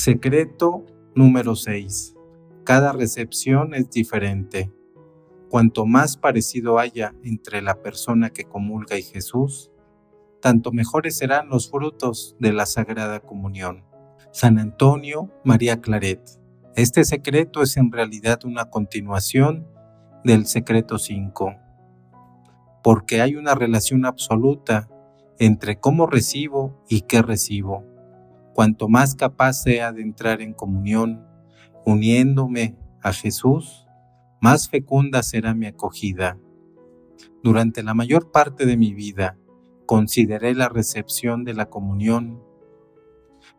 Secreto número 6. Cada recepción es diferente. Cuanto más parecido haya entre la persona que comulga y Jesús, tanto mejores serán los frutos de la Sagrada Comunión. San Antonio María Claret. Este secreto es en realidad una continuación del secreto 5, porque hay una relación absoluta entre cómo recibo y qué recibo. Cuanto más capaz sea de entrar en comunión, uniéndome a Jesús, más fecunda será mi acogida. Durante la mayor parte de mi vida, consideré la recepción de la comunión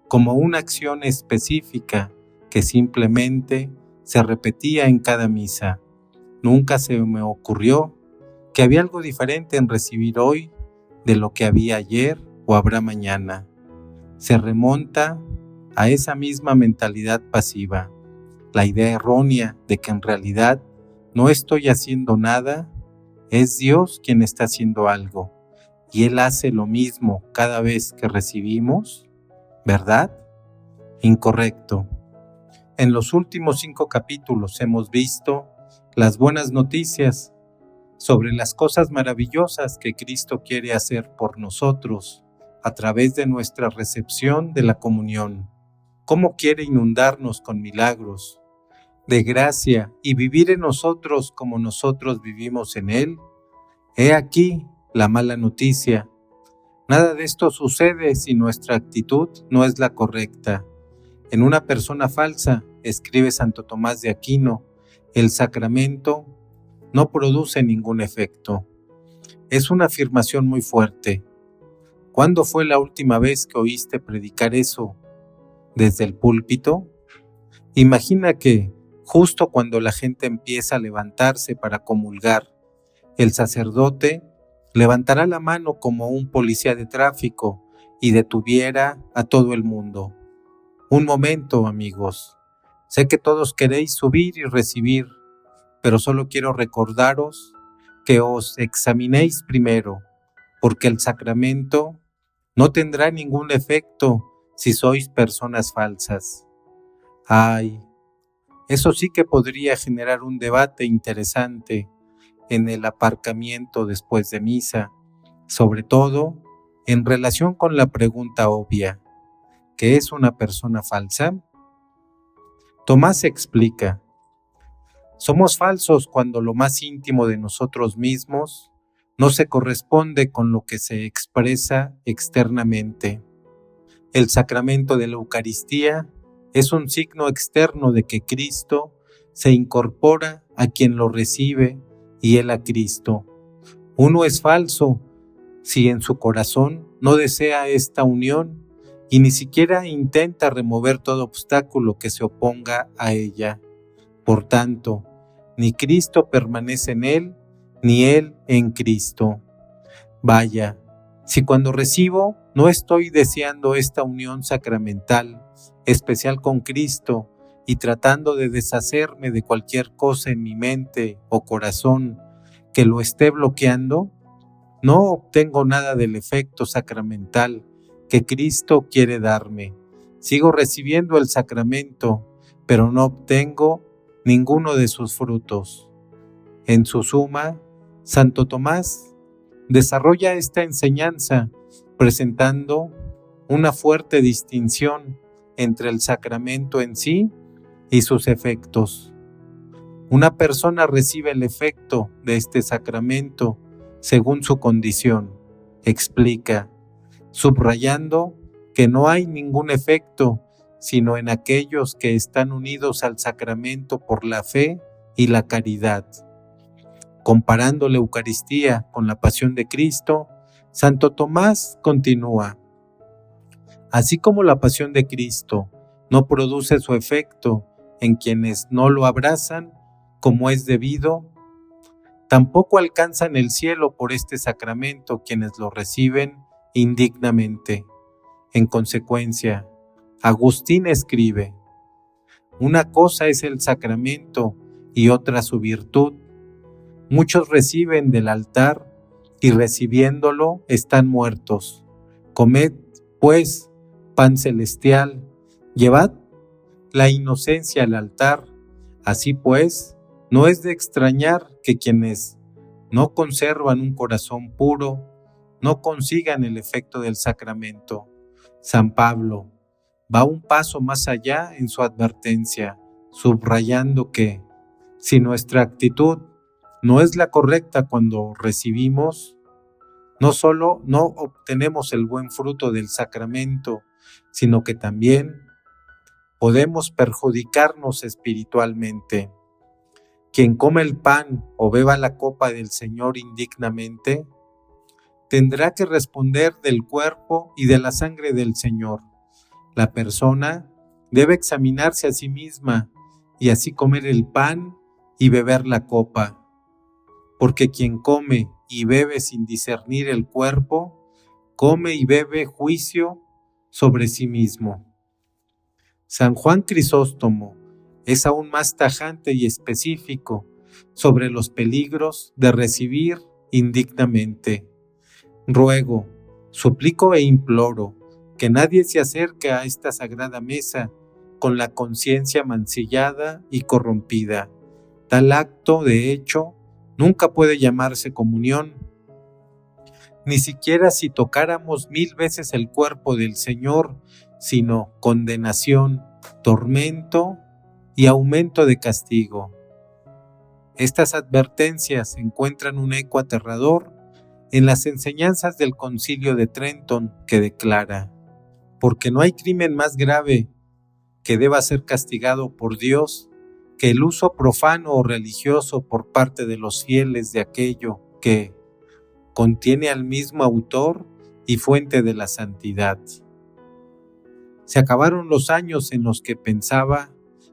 como una acción específica que simplemente se repetía en cada misa. Nunca se me ocurrió que había algo diferente en recibir hoy de lo que había ayer o habrá mañana. Se remonta a esa misma mentalidad pasiva, la idea errónea de que en realidad no estoy haciendo nada, es Dios quien está haciendo algo, y Él hace lo mismo cada vez que recibimos, ¿verdad? Incorrecto. En los últimos 5 capítulos hemos visto las buenas noticias sobre las cosas maravillosas que Cristo quiere hacer por nosotros a través de nuestra recepción de la comunión. Cómo quiere inundarnos con milagros de gracia y vivir en nosotros como nosotros vivimos en Él. He aquí la mala noticia. Nada de esto sucede si nuestra actitud no es la correcta. En una persona falsa, escribe Santo Tomás de Aquino, el sacramento no produce ningún efecto. Es una afirmación muy fuerte. ¿Cuándo fue la última vez que oíste predicar eso desde el púlpito? Imagina que, justo cuando la gente empieza a levantarse para comulgar, el sacerdote levantará la mano como un policía de tráfico y detuviera a todo el mundo. Un momento, amigos. Sé que todos queréis subir y recibir, pero solo quiero recordaros que os examinéis primero, porque el sacramento no tendrá ningún efecto si sois personas falsas. Ay, eso sí que podría generar un debate interesante en el aparcamiento después de misa, sobre todo en relación con la pregunta obvia, ¿qué es una persona falsa? Tomás explica, somos falsos cuando lo más íntimo de nosotros mismos no se corresponde con lo que se expresa externamente. El sacramento de la Eucaristía es un signo externo de que Cristo se incorpora a quien lo recibe y Él a Cristo. Uno es falso si en su corazón no desea esta unión y ni siquiera intenta remover todo obstáculo que se oponga a ella. Por tanto, ni Cristo permanece en él, ni él en Cristo. Vaya, si cuando recibo no estoy deseando esta unión sacramental, especial con Cristo, y tratando de deshacerme de cualquier cosa en mi mente o corazón que lo esté bloqueando, no obtengo nada del efecto sacramental que Cristo quiere darme. Sigo recibiendo el sacramento, pero no obtengo ninguno de sus frutos. En su suma, Santo Tomás desarrolla esta enseñanza presentando una fuerte distinción entre el sacramento en sí y sus efectos. Una persona recibe el efecto de este sacramento según su condición, explica, subrayando que no hay ningún efecto sino en aquellos que están unidos al sacramento por la fe y la caridad. Comparando la Eucaristía con la pasión de Cristo, Santo Tomás continúa, así como la pasión de Cristo no produce su efecto en quienes no lo abrazan como es debido, tampoco alcanzan el cielo por este sacramento quienes lo reciben indignamente. En consecuencia, Agustín escribe, una cosa es el sacramento y otra su virtud. Muchos reciben del altar y recibiéndolo están muertos. Comed, pues, pan celestial, llevad la inocencia al altar. Así pues, no es de extrañar que quienes no conservan un corazón puro no consigan el efecto del sacramento. San Pablo va un paso más allá en su advertencia, subrayando que si nuestra actitud no es la correcta cuando recibimos, no solo no obtenemos el buen fruto del sacramento, sino que también podemos perjudicarnos espiritualmente. Quien come el pan o beba la copa del Señor indignamente, tendrá que responder del cuerpo y de la sangre del Señor. La persona debe examinarse a sí misma y así comer el pan y beber la copa, porque quien come y bebe sin discernir el cuerpo, come y bebe juicio sobre sí mismo. San Juan Crisóstomo es aún más tajante y específico sobre los peligros de recibir indignamente. Ruego, suplico e imploro que nadie se acerque a esta sagrada mesa con la conciencia mancillada y corrompida. Tal acto, de hecho, nunca puede llamarse comunión. Ni siquiera si tocáramos 1000 veces el cuerpo del Señor, sino condenación, tormento y aumento de castigo. Estas advertencias encuentran un eco aterrador en las enseñanzas del Concilio de Trenton, que declara: porque no hay crimen más grave que deba ser castigado por Dios que el uso profano o religioso por parte de los fieles de aquello que contiene al mismo autor y fuente de la santidad. Se acabaron los años en los que pensaba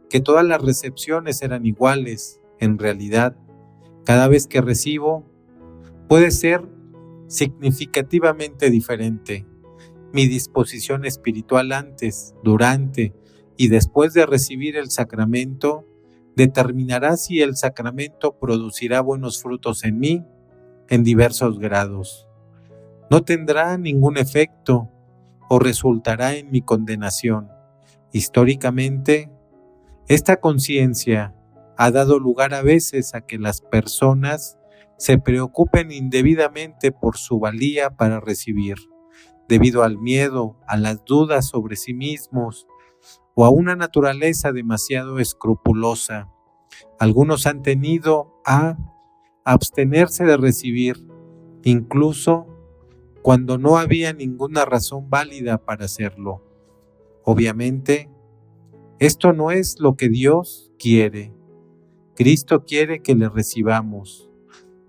que todas las recepciones eran iguales. En realidad, cada vez que recibo puede ser significativamente diferente. Mi disposición espiritual antes, durante y después de recibir el sacramento determinará si el sacramento producirá buenos frutos en mí en diversos grados. No tendrá ningún efecto o resultará en mi condenación. Históricamente, esta conciencia ha dado lugar a veces a que las personas se preocupen indebidamente por su valía para recibir, debido al miedo, a las dudas sobre sí mismos o a una naturaleza demasiado escrupulosa. Algunos han tenido a abstenerse de recibir, incluso cuando no había ninguna razón válida para hacerlo. Obviamente, esto no es lo que Dios quiere. Cristo quiere que le recibamos.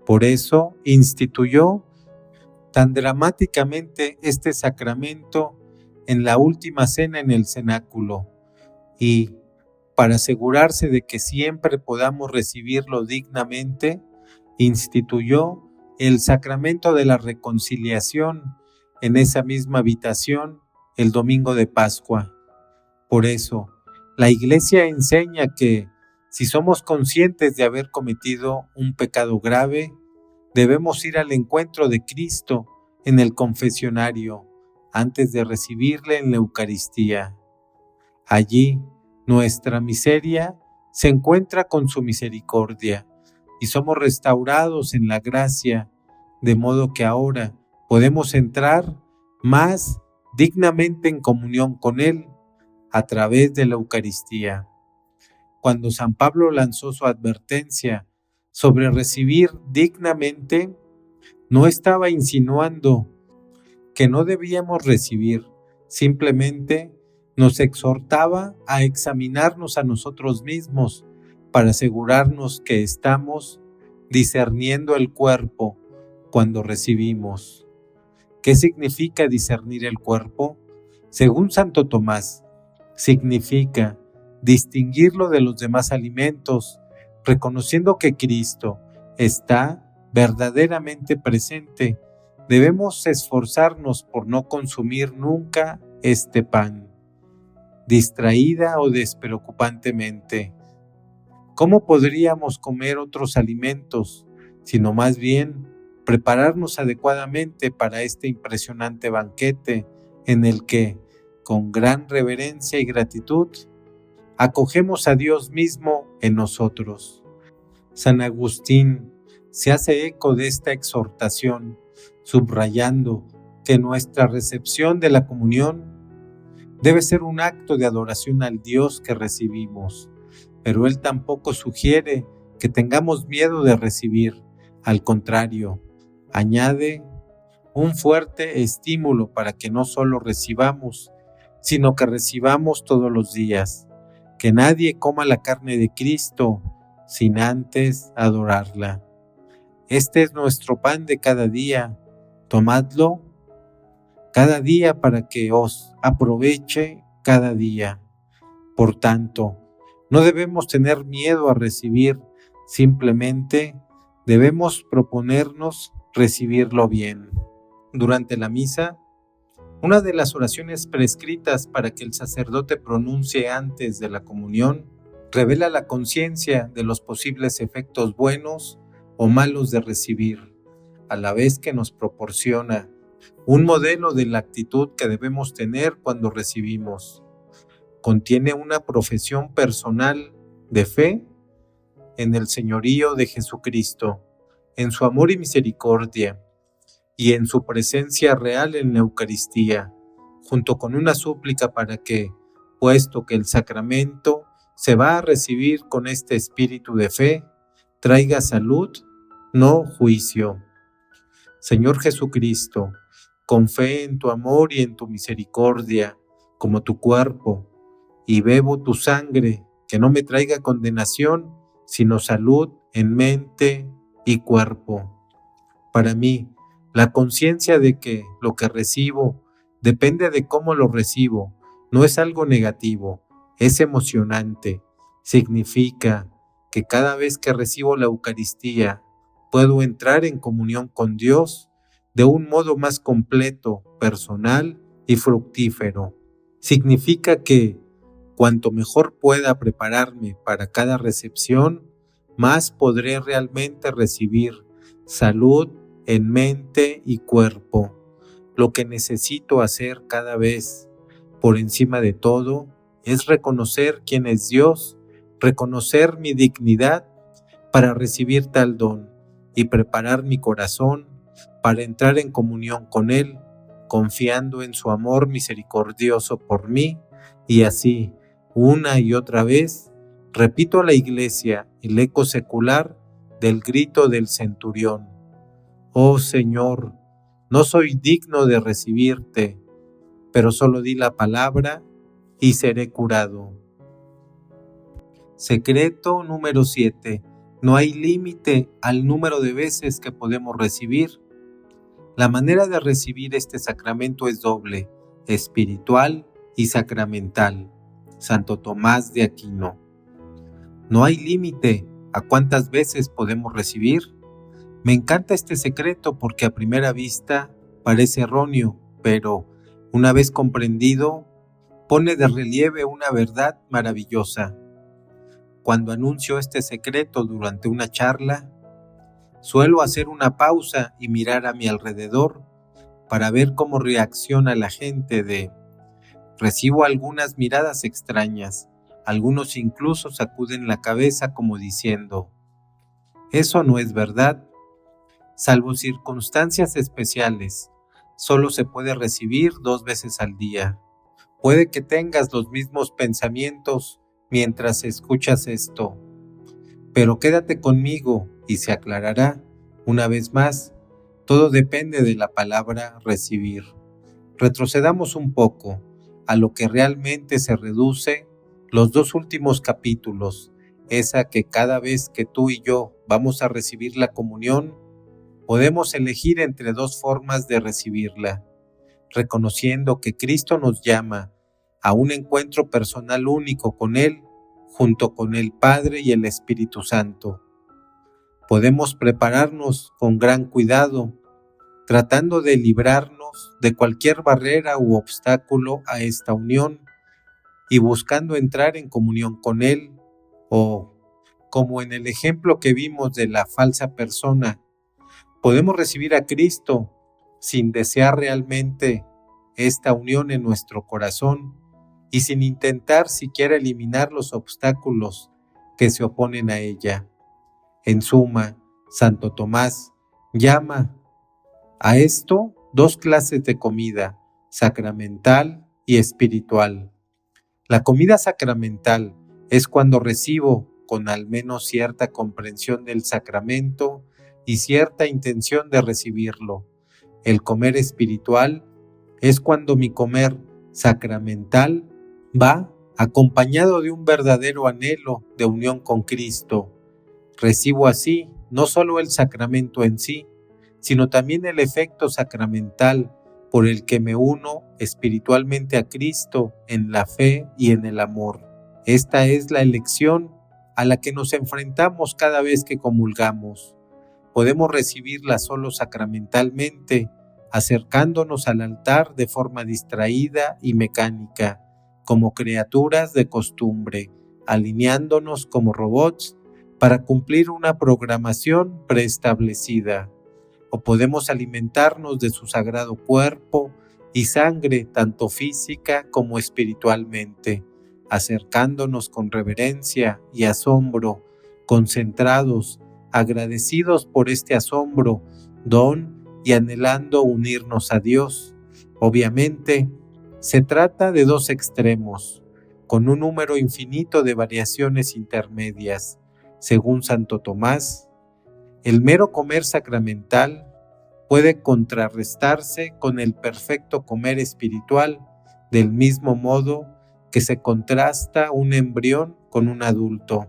Por eso instituyó tan dramáticamente este sacramento en la última cena en el cenáculo, y para asegurarse de que siempre podamos recibirlo dignamente, instituyó el sacramento de la reconciliación en esa misma habitación el domingo de Pascua. Por eso, la Iglesia enseña que si somos conscientes de haber cometido un pecado grave, debemos ir al encuentro de Cristo en el confesionario antes de recibirle en la Eucaristía. Allí, nuestra miseria se encuentra con su misericordia y somos restaurados en la gracia, de modo que ahora podemos entrar más dignamente en comunión con Él a través de la Eucaristía. Cuando San Pablo lanzó su advertencia sobre recibir dignamente, no estaba insinuando que no debíamos recibir, simplemente nos exhortaba a examinarnos a nosotros mismos para asegurarnos que estamos discerniendo el cuerpo cuando recibimos. ¿Qué significa discernir el cuerpo? Según Santo Tomás, significa distinguirlo de los demás alimentos, reconociendo que Cristo está verdaderamente presente. Debemos esforzarnos por no consumir nunca este pan, distraída o despreocupantemente. ¿Cómo podríamos comer otros alimentos, sino más bien prepararnos adecuadamente para este impresionante banquete en el que, con gran reverencia y gratitud, acogemos a Dios mismo en nosotros. San Agustín se hace eco de esta exhortación, subrayando que nuestra recepción de la comunión debe ser un acto de adoración al Dios que recibimos, pero él tampoco sugiere que tengamos miedo de recibir. Al contrario, añade un fuerte estímulo para que no solo recibamos, sino que recibamos todos los días. Que nadie coma la carne de Cristo sin antes adorarla. Este es nuestro pan de cada día. Tomadlo cada día para que os aproveche cada día. Por tanto, no debemos tener miedo a recibir, simplemente debemos proponernos recibirlo bien. Durante la misa, una de las oraciones prescritas para que el sacerdote pronuncie antes de la comunión revela la conciencia de los posibles efectos buenos o malos de recibir, a la vez que nos proporciona un modelo de la actitud que debemos tener cuando recibimos. Contiene una profesión personal de fe en el señorío de Jesucristo, en su amor y misericordia, y en su presencia real en la Eucaristía, junto con una súplica para que, puesto que el sacramento se va a recibir con este espíritu de fe, traiga salud, no juicio. Señor Jesucristo, con fe en tu amor y en tu misericordia, como tu cuerpo, y bebo tu sangre, que no me traiga condenación, sino salud en mente y cuerpo. Para mí, la conciencia de que lo que recibo depende de cómo lo recibo, no es algo negativo, es emocionante. Significa que cada vez que recibo la Eucaristía, puedo entrar en comunión con Dios de un modo más completo, personal y fructífero. Significa que cuanto mejor pueda prepararme para cada recepción, más podré realmente recibir salud en mente y cuerpo. Lo que necesito hacer cada vez, por encima de todo, es reconocer quién es Dios, reconocer mi dignidad para recibir tal don y preparar mi corazón para entrar en comunión con Él, confiando en su amor misericordioso por mí, y así, una y otra vez, repito a la Iglesia el eco secular del grito del centurión: «Oh Señor, no soy digno de recibirte, pero solo di la palabra y seré curado». Secreto número 7. No hay límite al número de veces que podemos recibir. La manera de recibir este sacramento es doble, espiritual y sacramental. Santo Tomás de Aquino. No hay límite a cuántas veces podemos recibir. Me encanta este secreto porque a primera vista parece erróneo, pero una vez comprendido, pone de relieve una verdad maravillosa. Cuando anuncio este secreto durante una charla, suelo hacer una pausa y mirar a mi alrededor para ver cómo reacciona la gente. Recibo algunas miradas extrañas, algunos incluso sacuden la cabeza como diciendo: «Eso no es verdad». Salvo circunstancias especiales, solo se puede recibir 2 veces al día. Puede que tengas los mismos pensamientos mientras escuchas esto, pero quédate conmigo y se aclarará. Una vez más, todo depende de la palabra recibir. Retrocedamos un poco a lo que realmente se reduce los 2 últimos capítulos, esa que cada vez que tú y yo vamos a recibir la comunión, podemos elegir entre 2 formas de recibirla, reconociendo que Cristo nos llama a un encuentro personal único con Él, junto con el Padre y el Espíritu Santo. Podemos prepararnos con gran cuidado, tratando de librarnos de cualquier barrera u obstáculo a esta unión y buscando entrar en comunión con Él, o, como en el ejemplo que vimos de la falsa persona, podemos recibir a Cristo sin desear realmente esta unión en nuestro corazón y sin intentar siquiera eliminar los obstáculos que se oponen a ella. En suma, Santo Tomás llama a esto dos clases de comida, sacramental y espiritual. La comida sacramental es cuando recibo con al menos cierta comprensión del sacramento y cierta intención de recibirlo. El comer espiritual es cuando mi comer sacramental va acompañado de un verdadero anhelo de unión con Cristo. Recibo así no solo el sacramento en sí, sino también el efecto sacramental por el que me uno espiritualmente a Cristo en la fe y en el amor. Esta es la elección a la que nos enfrentamos cada vez que comulgamos. Podemos recibirla solo sacramentalmente, acercándonos al altar de forma distraída y mecánica, como criaturas de costumbre, alineándonos como robots para cumplir una programación preestablecida. O podemos alimentarnos de su sagrado cuerpo y sangre, tanto física como espiritualmente, acercándonos con reverencia y asombro, concentrados, agradecidos por este asombro, don y anhelando unirnos a Dios. Obviamente, se trata de dos extremos, con un número infinito de variaciones intermedias. Según Santo Tomás, el mero comer sacramental puede contrarrestarse con el perfecto comer espiritual, del mismo modo que se contrasta un embrión con un adulto.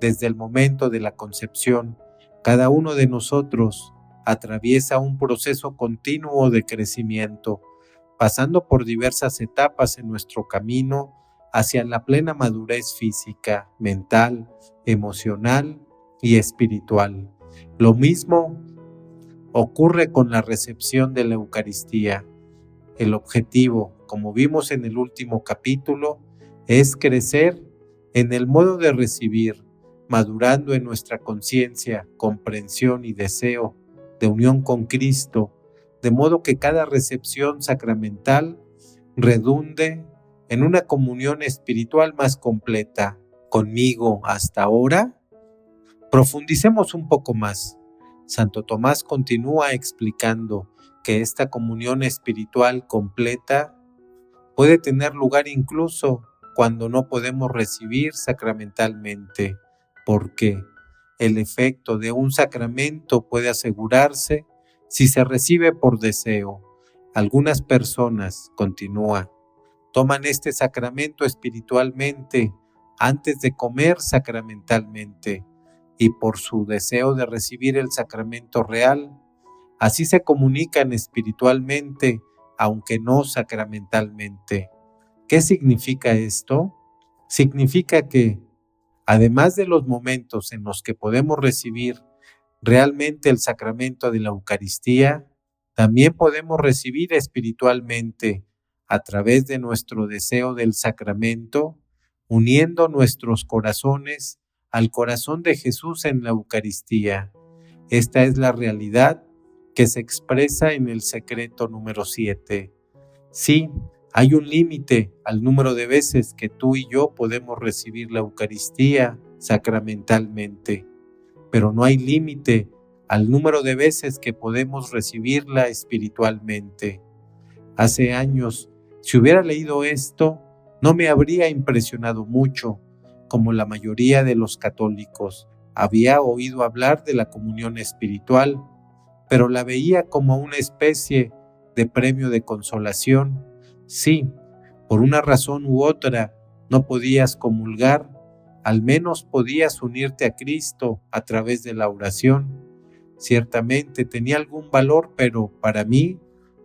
Desde el momento de la concepción, cada uno de nosotros atraviesa un proceso continuo de crecimiento, pasando por diversas etapas en nuestro camino hacia la plena madurez física, mental, emocional y espiritual. Lo mismo ocurre con la recepción de la Eucaristía. El objetivo, como vimos en el último capítulo, es crecer en el modo de recibir, madurando en nuestra conciencia, comprensión y deseo de unión con Cristo, de modo que cada recepción sacramental redunde en una comunión espiritual más completa. ¿Conmigo hasta ahora? Profundicemos un poco más. Santo Tomás continúa explicando que esta comunión espiritual completa puede tener lugar incluso cuando no podemos recibir sacramentalmente, porque el efecto de un sacramento puede asegurarse si se recibe por deseo. Algunas personas, continúa, toman este sacramento espiritualmente antes de comer sacramentalmente, y por su deseo de recibir el sacramento real, así se comunican espiritualmente, aunque no sacramentalmente. ¿Qué significa esto? Significa que, además de los momentos en los que podemos recibir realmente el sacramento de la Eucaristía, también podemos recibir espiritualmente, a través de nuestro deseo del sacramento, uniendo nuestros corazones al corazón de Jesús en la Eucaristía. Esta es la realidad que se expresa en el secreto número 7. Sí, hay un límite al número de veces que tú y yo podemos recibir la Eucaristía sacramentalmente, pero no hay límite al número de veces que podemos recibirla espiritualmente. Hace años, si hubiera leído esto, no me habría impresionado mucho, como la mayoría de los católicos. Había oído hablar de la comunión espiritual, pero la veía como una especie de premio de consolación. Sí, por una razón u otra no podías comulgar, al menos podías unirte a Cristo a través de la oración. Ciertamente tenía algún valor, pero para mí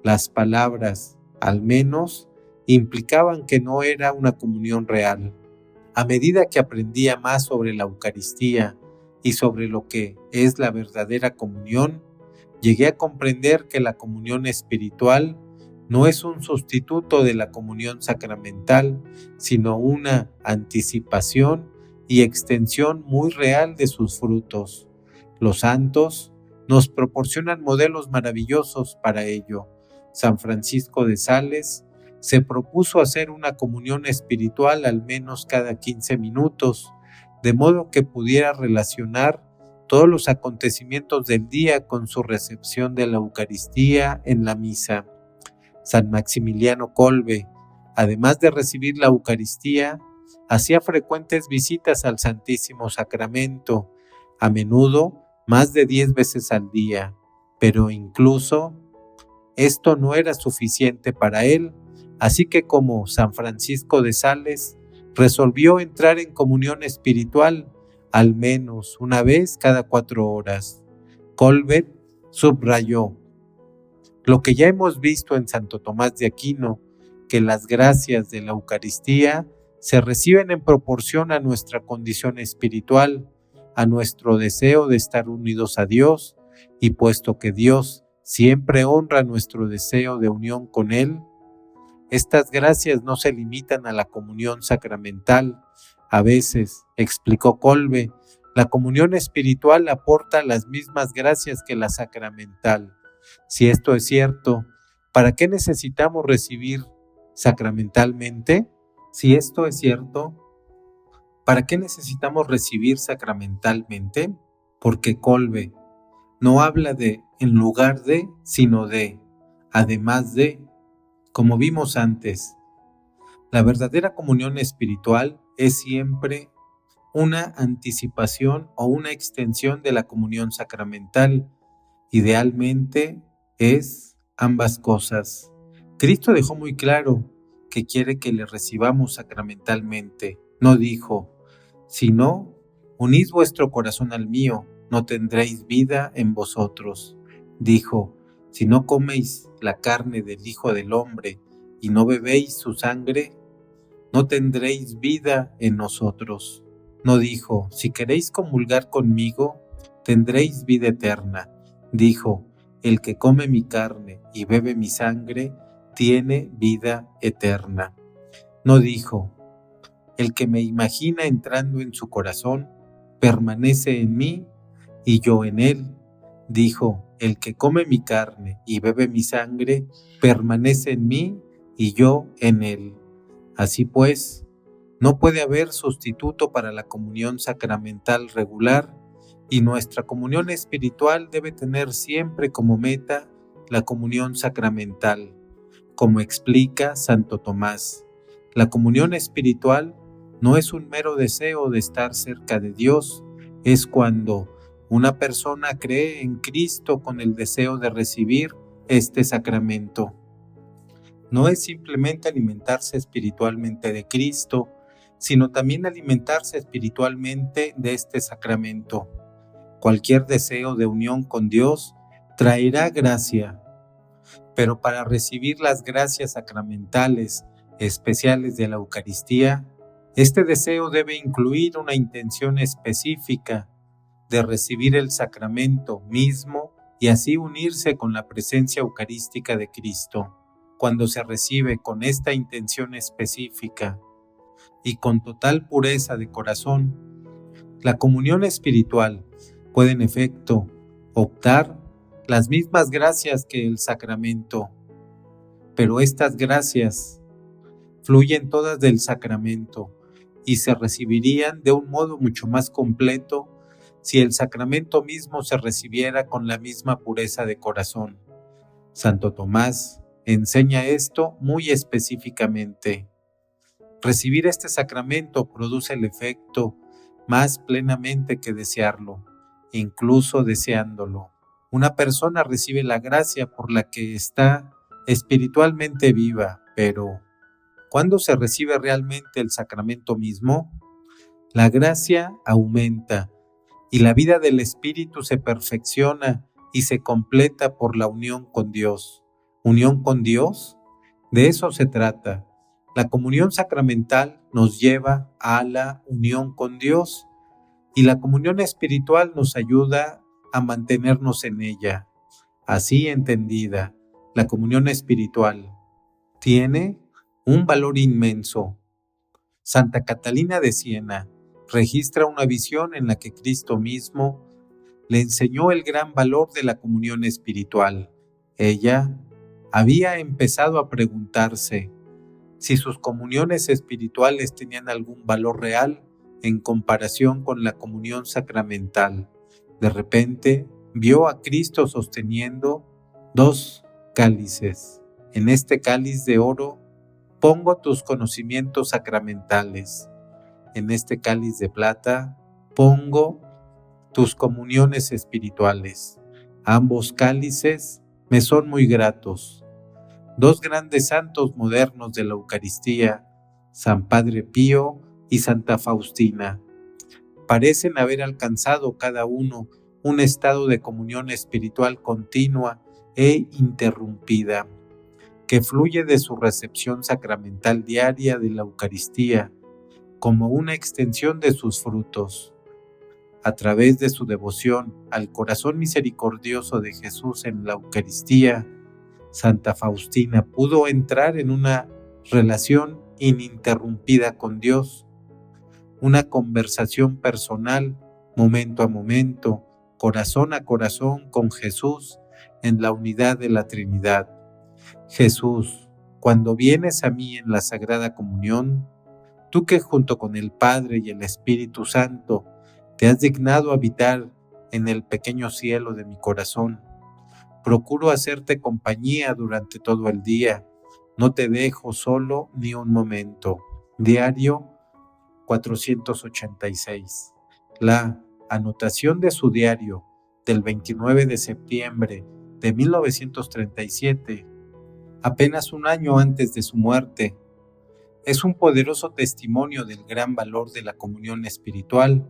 las palabras, al menos, implicaban que no era una comunión real. A medida que aprendía más sobre la Eucaristía y sobre lo que es la verdadera comunión, llegué a comprender que la comunión espiritual no es un sustituto de la comunión sacramental, sino una anticipación y extensión muy real de sus frutos. Los santos nos proporcionan modelos maravillosos para ello. San Francisco de Sales se propuso hacer una comunión espiritual al menos cada 15 minutos, de modo que pudiera relacionar todos los acontecimientos del día con su recepción de la Eucaristía en la misa. San Maximiliano Kolbe, además de recibir la Eucaristía, hacía frecuentes visitas al Santísimo Sacramento, a menudo más de 10 veces al día, pero incluso esto no era suficiente para él, así que como San Francisco de Sales, resolvió entrar en comunión espiritual al menos una vez cada 4 horas. Kolbe subrayó: lo que ya hemos visto en Santo Tomás de Aquino, que las gracias de la Eucaristía se reciben en proporción a nuestra condición espiritual, a nuestro deseo de estar unidos a Dios, y puesto que Dios siempre honra nuestro deseo de unión con Él, estas gracias no se limitan a la comunión sacramental. A veces, explicó Kolbe, la comunión espiritual aporta las mismas gracias que la sacramental. Si esto es cierto, ¿para qué necesitamos recibir sacramentalmente? Si esto es cierto, ¿para qué necesitamos recibir sacramentalmente? Porque Kolbe no habla de en lugar de, sino de además de. Como vimos antes, la verdadera comunión espiritual es siempre una anticipación o una extensión de la comunión sacramental. Idealmente es ambas cosas. Cristo dejó muy claro que quiere que le recibamos sacramentalmente. No dijo: si no, unid vuestro corazón al mío, no tendréis vida en vosotros. Dijo: si no coméis la carne del Hijo del Hombre y no bebéis su sangre, no tendréis vida en nosotros. No dijo: si queréis comulgar conmigo, tendréis vida eterna. Dijo: el que come mi carne y bebe mi sangre, tiene vida eterna. No dijo: el que me imagina entrando en su corazón, permanece en mí y yo en él. Dijo: el que come mi carne y bebe mi sangre, permanece en mí y yo en él. Así pues, no puede haber sustituto para la comunión sacramental regular, y nuestra comunión espiritual debe tener siempre como meta la comunión sacramental. Como explica Santo Tomás, la comunión espiritual no es un mero deseo de estar cerca de Dios, es cuando una persona cree en Cristo con el deseo de recibir este sacramento. No es simplemente alimentarse espiritualmente de Cristo, sino también alimentarse espiritualmente de este sacramento. Cualquier deseo de unión con Dios traerá gracia, pero para recibir las gracias sacramentales especiales de la Eucaristía, este deseo debe incluir una intención específica de recibir el sacramento mismo y así unirse con la presencia eucarística de Cristo. Cuando se recibe con esta intención específica y con total pureza de corazón, la comunión espiritual puede en efecto optar las mismas gracias que el sacramento, pero estas gracias fluyen todas del sacramento y se recibirían de un modo mucho más completo si el sacramento mismo se recibiera con la misma pureza de corazón. Santo Tomás enseña esto muy específicamente. Recibir este sacramento produce el efecto más plenamente que desearlo, incluso deseándolo. Una persona recibe la gracia por la que está espiritualmente viva, pero ¿cuándo se recibe realmente el sacramento mismo? La gracia aumenta y la vida del Espíritu se perfecciona y se completa por la unión con Dios. ¿Unión con Dios? De eso se trata. La comunión sacramental nos lleva a la unión con Dios y la comunión espiritual nos ayuda a mantenernos en ella. Así entendida, la comunión espiritual tiene un valor inmenso. Santa Catalina de Siena registra una visión en la que Cristo mismo le enseñó el gran valor de la comunión espiritual. Ella había empezado a preguntarse: si sus comuniones espirituales tenían algún valor real en comparación con la comunión sacramental. De repente, vio a Cristo sosteniendo 2 cálices. En este cáliz de oro pongo tus conocimientos sacramentales. En este cáliz de plata pongo tus comuniones espirituales. Ambos cálices me son muy gratos. 2 grandes santos modernos de la Eucaristía, San Padre Pío y Santa Faustina, parecen haber alcanzado cada uno un estado de comunión espiritual continua e interrumpida, que fluye de su recepción sacramental diaria de la Eucaristía, como una extensión de sus frutos. A través de su devoción al corazón misericordioso de Jesús en la Eucaristía, Santa Faustina pudo entrar en una relación ininterrumpida con Dios, una conversación personal, momento a momento, corazón a corazón con Jesús en la unidad de la Trinidad. Jesús, cuando vienes a mí en la Sagrada Comunión, tú que junto con el Padre y el Espíritu Santo te has dignado habitar en el pequeño cielo de mi corazón, procuro hacerte compañía durante todo el día, no te dejo solo ni un momento. Diario 486. La anotación de su diario del 29 de septiembre de 1937, apenas un año antes de su muerte, es un poderoso testimonio del gran valor de la comunión espiritual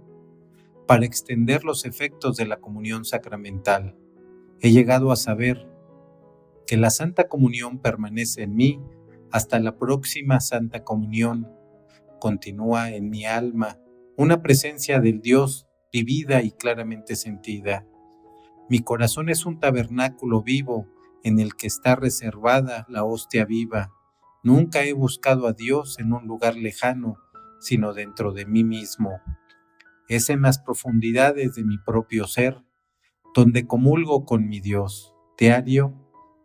para extender los efectos de la comunión sacramental. He llegado a saber que la Santa Comunión permanece en mí hasta la próxima Santa Comunión. Continúa en mi alma una presencia del Dios vivida y claramente sentida. Mi corazón es un tabernáculo vivo en el que está reservada la hostia viva. Nunca he buscado a Dios en un lugar lejano, sino dentro de mí mismo. Es en las profundidades de mi propio ser donde comulgo con mi Dios. Diario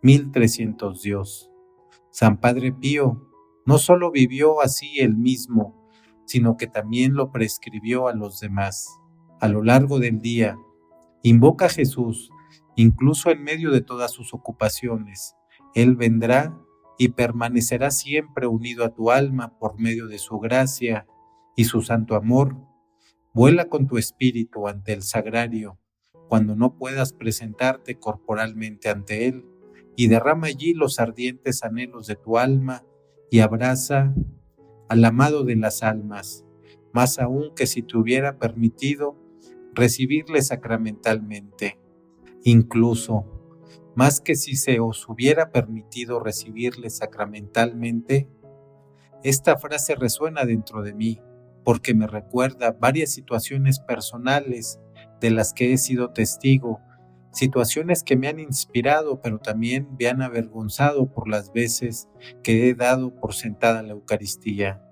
1300 Dios. San Padre Pío no solo vivió así él mismo, sino que también lo prescribió a los demás. A lo largo del día, invoca a Jesús, incluso en medio de todas sus ocupaciones. Él vendrá y permanecerá siempre unido a tu alma por medio de su gracia y su santo amor. Vuela con tu espíritu ante el sagrario, cuando no puedas presentarte corporalmente ante Él, y derrama allí los ardientes anhelos de tu alma y abraza al amado de las almas, más aún que si te hubiera permitido recibirle sacramentalmente. Incluso, más que si se os hubiera permitido recibirle sacramentalmente, esta frase resuena dentro de mí, porque me recuerda varias situaciones personales de las que he sido testigo, situaciones que me han inspirado, pero también me han avergonzado por las veces que he dado por sentada la Eucaristía.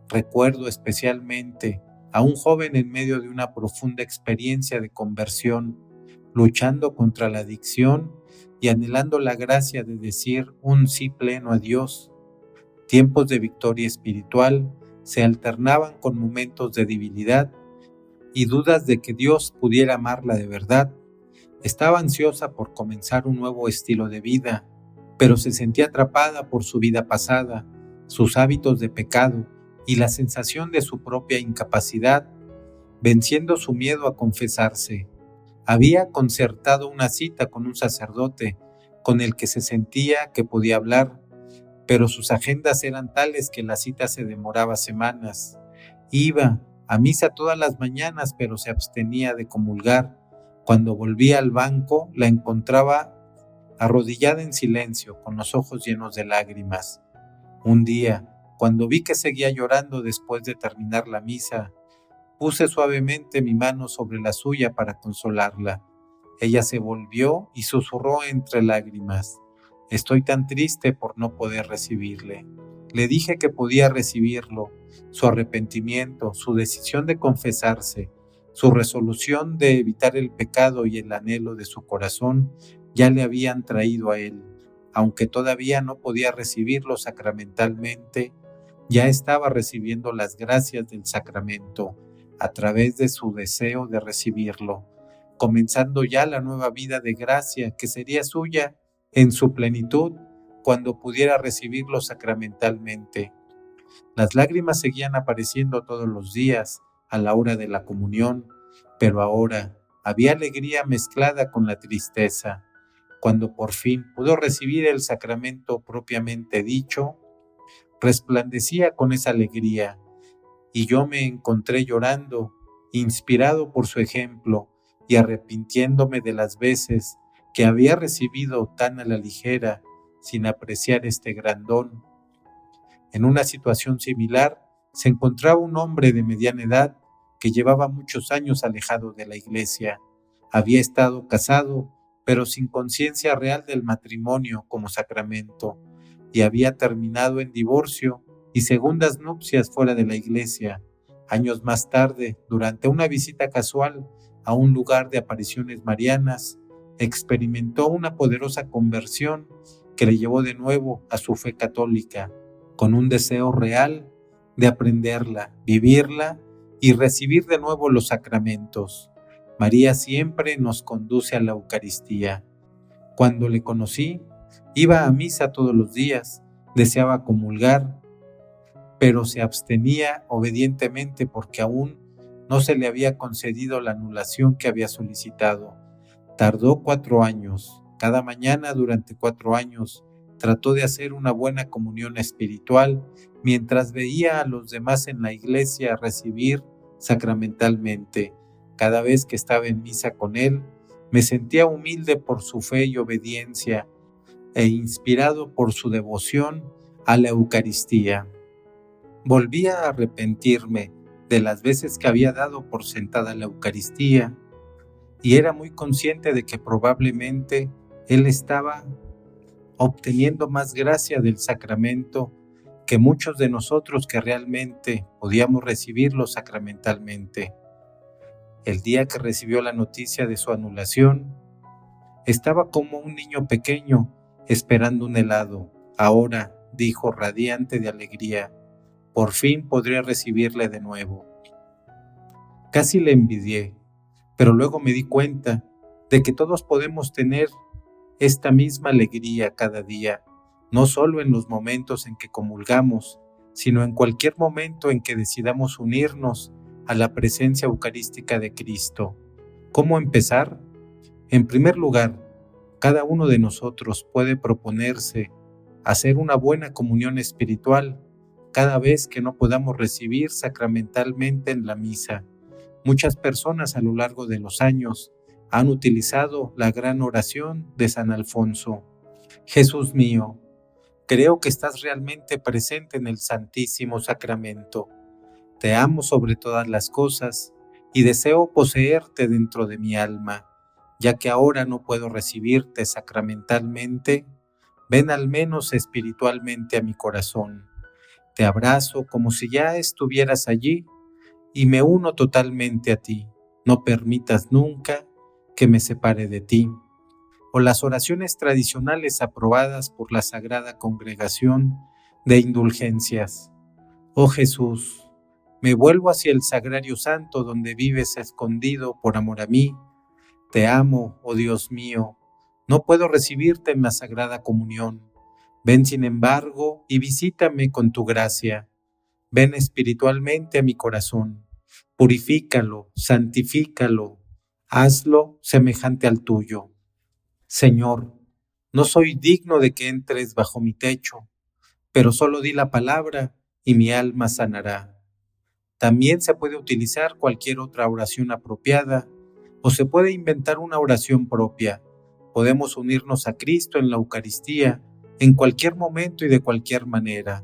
Recuerdo especialmente a un joven en medio de una profunda experiencia de conversión, luchando contra la adicción y anhelando la gracia de decir un sí pleno a Dios. Tiempos de victoria espiritual se alternaban con momentos de debilidad y dudas de que Dios pudiera amarla de verdad. Estaba ansiosa por comenzar un nuevo estilo de vida, pero se sentía atrapada por su vida pasada, sus hábitos de pecado y la sensación de su propia incapacidad, venciendo su miedo a confesarse. Había concertado una cita con un sacerdote con el que se sentía que podía hablar, pero sus agendas eran tales que la cita se demoraba semanas. Iba a misa todas las mañanas, pero se abstenía de comulgar. Cuando volvía al banco, la encontraba arrodillada en silencio, con los ojos llenos de lágrimas. Un día, cuando vi que seguía llorando después de terminar la misa, puse suavemente mi mano sobre la suya para consolarla. Ella se volvió y susurró entre lágrimas: «Estoy tan triste por no poder recibirle». Le dije que podía recibirlo. Su arrepentimiento, su decisión de confesarse, su resolución de evitar el pecado y el anhelo de su corazón ya le habían traído a él. aunque todavía no podía recibirlo sacramentalmente, ya estaba recibiendo las gracias del sacramento a través de su deseo de recibirlo, comenzando ya la nueva vida de gracia que sería suya en su plenitud cuando pudiera recibirlo sacramentalmente. Las lágrimas seguían apareciendo todos los días a la hora de la comunión, pero ahora había alegría mezclada con la tristeza. Cuando por fin pudo recibir el sacramento propiamente dicho, resplandecía con esa alegría, y yo me encontré llorando, inspirado por su ejemplo y arrepintiéndome de las veces que había recibido tan a la ligera, sin apreciar este gran don. En una situación similar se encontraba un hombre de mediana edad que llevaba muchos años alejado de la iglesia. Había estado casado, pero sin conciencia real del matrimonio como sacramento, y había terminado en divorcio y segundas nupcias fuera de la iglesia. Años más tarde, durante una visita casual a un lugar de apariciones marianas, experimentó una poderosa conversión que le llevó de nuevo a su fe católica, con un deseo real de aprenderla, vivirla y recibir de nuevo los sacramentos. María siempre nos conduce a la Eucaristía. Cuando le conocí, iba a misa todos los días, deseaba comulgar, pero se abstenía obedientemente porque aún no se le había concedido la anulación que había solicitado. Tardó 4 años. Cada mañana durante 4 años trató de hacer una buena comunión espiritual mientras veía a los demás en la iglesia recibir sacramentalmente. Cada vez que estaba en misa con él, me sentía humilde por su fe y obediencia e inspirado por su devoción a la Eucaristía. Volvía a arrepentirme de las veces que había dado por sentada la Eucaristía y era muy consciente de que probablemente él estaba obteniendo más gracia del sacramento que muchos de nosotros que realmente podíamos recibirlo sacramentalmente. El día que recibió la noticia de su anulación, estaba como un niño pequeño esperando un helado. Ahora, dijo radiante de alegría, por fin podré recibirle de nuevo. Casi le envidié, pero luego me di cuenta de que todos podemos tener esta misma alegría cada día, no solo en los momentos en que comulgamos, sino en cualquier momento en que decidamos unirnos a la presencia eucarística de Cristo. ¿Cómo empezar? En primer lugar, cada uno de nosotros puede proponerse hacer una buena comunión espiritual cada vez que no podamos recibir sacramentalmente en la misa. Muchas personas a lo largo de los años han utilizado la gran oración de San Alfonso. Jesús mío, creo que estás realmente presente en el Santísimo Sacramento. Te amo sobre todas las cosas y deseo poseerte dentro de mi alma. Ya que ahora no puedo recibirte sacramentalmente, ven al menos espiritualmente a mi corazón. Te abrazo como si ya estuvieras allí y me uno totalmente a ti. No permitas nunca que me separe de ti. O las oraciones tradicionales aprobadas por la Sagrada Congregación de Indulgencias. Oh Jesús, me vuelvo hacia el Sagrario Santo donde vives escondido por amor a mí. Te amo, oh Dios mío, no puedo recibirte en la Sagrada Comunión. Ven sin embargo y visítame con tu gracia. Ven espiritualmente a mi corazón. Purifícalo, santifícalo, hazlo semejante al tuyo. Señor, no soy digno de que entres bajo mi techo, pero solo di la palabra y mi alma sanará. También se puede utilizar cualquier otra oración apropiada o se puede inventar una oración propia. Podemos unirnos a Cristo en la Eucaristía en cualquier momento y de cualquier manera,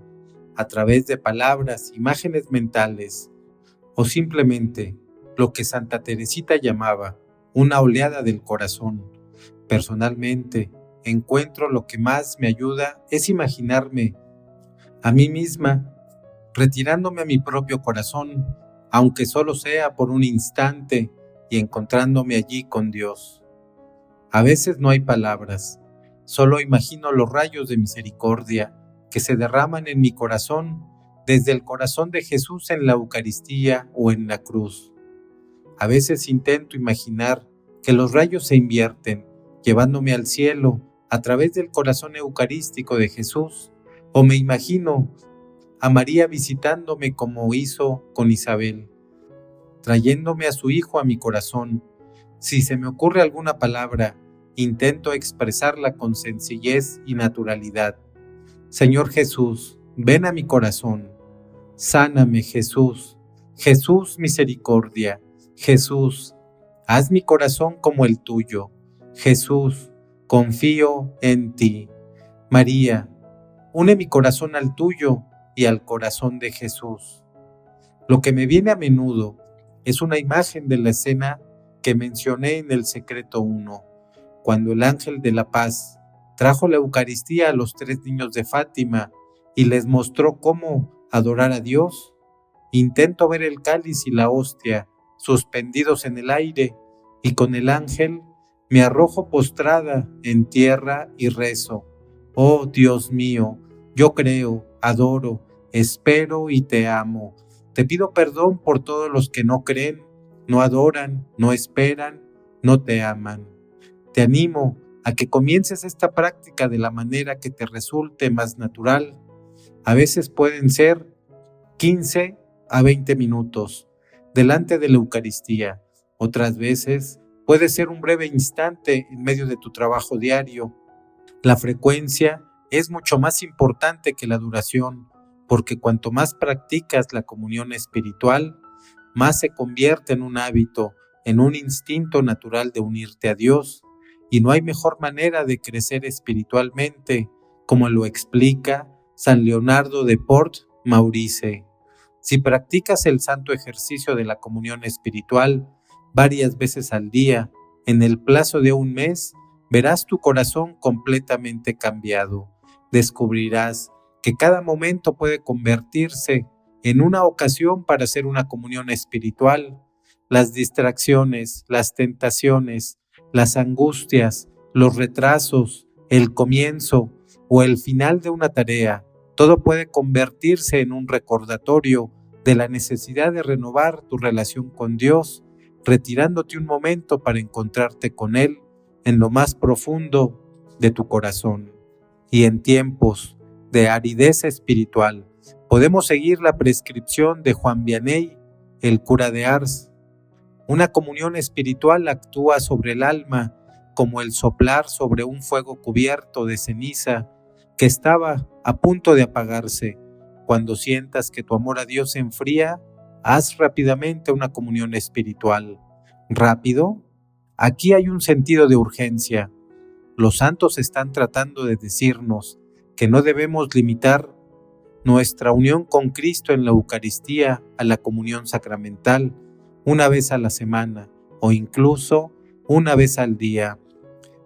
a través de palabras, imágenes mentales, o simplemente lo que Santa Teresita llamaba una oleada del corazón. Personalmente, encuentro lo que más me ayuda es imaginarme a mí misma retirándome a mi propio corazón, aunque solo sea por un instante, y encontrándome allí con Dios. A veces no hay palabras, Solo imagino los rayos de misericordia que se derraman en mi corazón desde el corazón de Jesús en la Eucaristía o en la cruz. A veces intento imaginar que los rayos se invierten, llevándome al cielo a través del corazón eucarístico de Jesús, o me imagino a María visitándome como hizo con Isabel, trayéndome a su hijo a mi corazón. Si se me ocurre alguna palabra, intento expresarla con sencillez y naturalidad. Señor Jesús, ven a mi corazón. Sáname, Jesús. Jesús, misericordia. Jesús, haz mi corazón como el tuyo. Jesús, confío en ti. María, une mi corazón al tuyo y al corazón de Jesús. Lo que me viene a menudo es una imagen de la escena que mencioné en el secreto 1, cuando el ángel de la paz trajo la Eucaristía a los 3 niños de Fátima y les mostró cómo adorar a Dios. Intento ver el cáliz y la hostia suspendidos en el aire, y con el ángel me arrojo postrada en tierra y rezo. Oh Dios mío, yo creo, adoro, espero y te amo. Te pido perdón por todos los que no creen, no adoran, no esperan, no te aman. Te animo a que comiences esta práctica de la manera que te resulte más natural. A veces pueden ser 15 a 20 minutos delante de la Eucaristía. Otras veces puede ser un breve instante en medio de tu trabajo diario. La frecuencia es mucho más importante que la duración, porque cuanto más practicas la comunión espiritual, más se convierte en un hábito, en un instinto natural de unirte a Dios. Y no hay mejor manera de crecer espiritualmente, como lo explica San Leonardo de Port Maurice. Si practicas el santo ejercicio de la comunión espiritual varias veces al día, en el plazo de un mes, verás tu corazón completamente cambiado. Descubrirás que cada momento puede convertirse en una ocasión para hacer una comunión espiritual. Las distracciones, las tentaciones, las angustias, los retrasos, el comienzo o el final de una tarea, todo puede convertirse en un recordatorio de la necesidad de renovar tu relación con Dios, retirándote un momento para encontrarte con Él en lo más profundo de tu corazón. Y en tiempos de aridez espiritual, podemos seguir la prescripción de Juan Vianney, el cura de Ars. Una comunión espiritual actúa sobre el alma como el soplar sobre un fuego cubierto de ceniza que estaba a punto de apagarse. Cuando sientas que tu amor a Dios se enfría, haz rápidamente una comunión espiritual. ¿Rápido? Aquí hay un sentido de urgencia. Los santos están tratando de decirnos que no debemos limitar nuestra unión con Cristo en la Eucaristía a la comunión sacramental una vez a la semana o incluso una vez al día.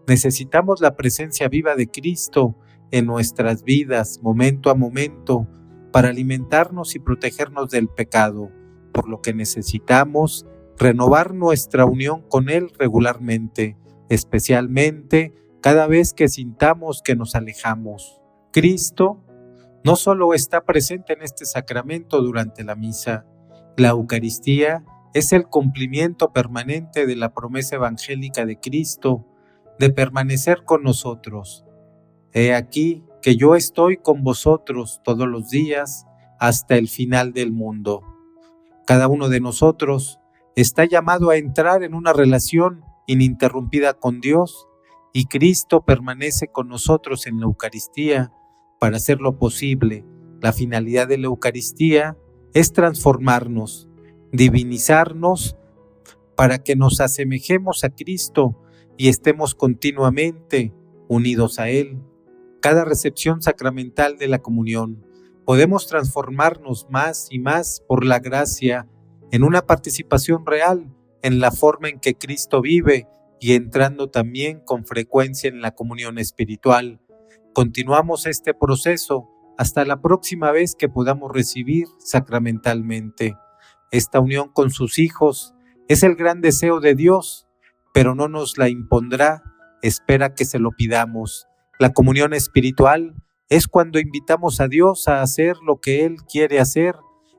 Necesitamos la presencia viva de Cristo en nuestras vidas, momento a momento, para alimentarnos y protegernos del pecado, por lo que necesitamos renovar nuestra unión con Él regularmente, especialmente cada vez que sintamos que nos alejamos. Cristo no solo está presente en este sacramento durante la misa, la Eucaristía es el cumplimiento permanente de la promesa evangélica de Cristo de permanecer con nosotros. He aquí que yo estoy con vosotros todos los días hasta el final del mundo. Cada uno de nosotros está llamado a entrar en una relación ininterrumpida con Dios y Cristo permanece con nosotros en la Eucaristía para hacerlo posible. La finalidad de la Eucaristía es transformarnos, divinizarnos para que nos asemejemos a Cristo y estemos continuamente unidos a Él. Cada recepción sacramental de la comunión podemos transformarnos más y más por la gracia en una participación real en la forma en que Cristo vive y entrando también con frecuencia en la comunión espiritual. Continuamos este proceso hasta la próxima vez que podamos recibir sacramentalmente. Esta unión con sus hijos es el gran deseo de Dios, pero no nos la impondrá, espera que se lo pidamos. La comunión espiritual es cuando invitamos a Dios a hacer lo que Él quiere hacer,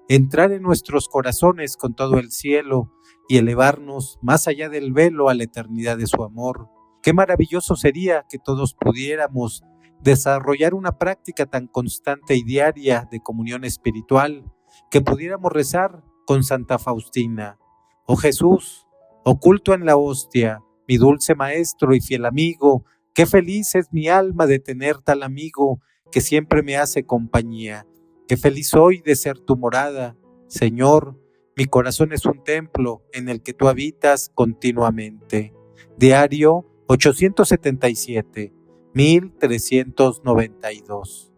entrar en nuestros corazones con todo el cielo y elevarnos más allá del velo a la eternidad de su amor. Qué maravilloso sería que todos pudiéramos desarrollar una práctica tan constante y diaria de comunión espiritual, que pudiéramos rezar con Santa Faustina: oh Jesús, oculto en la hostia, mi dulce maestro y fiel amigo, qué feliz es mi alma de tener tal amigo que siempre me hace compañía. Qué feliz soy de ser tu morada, Señor. Mi corazón es un templo en el que tú habitas continuamente. Diario 877, 1392.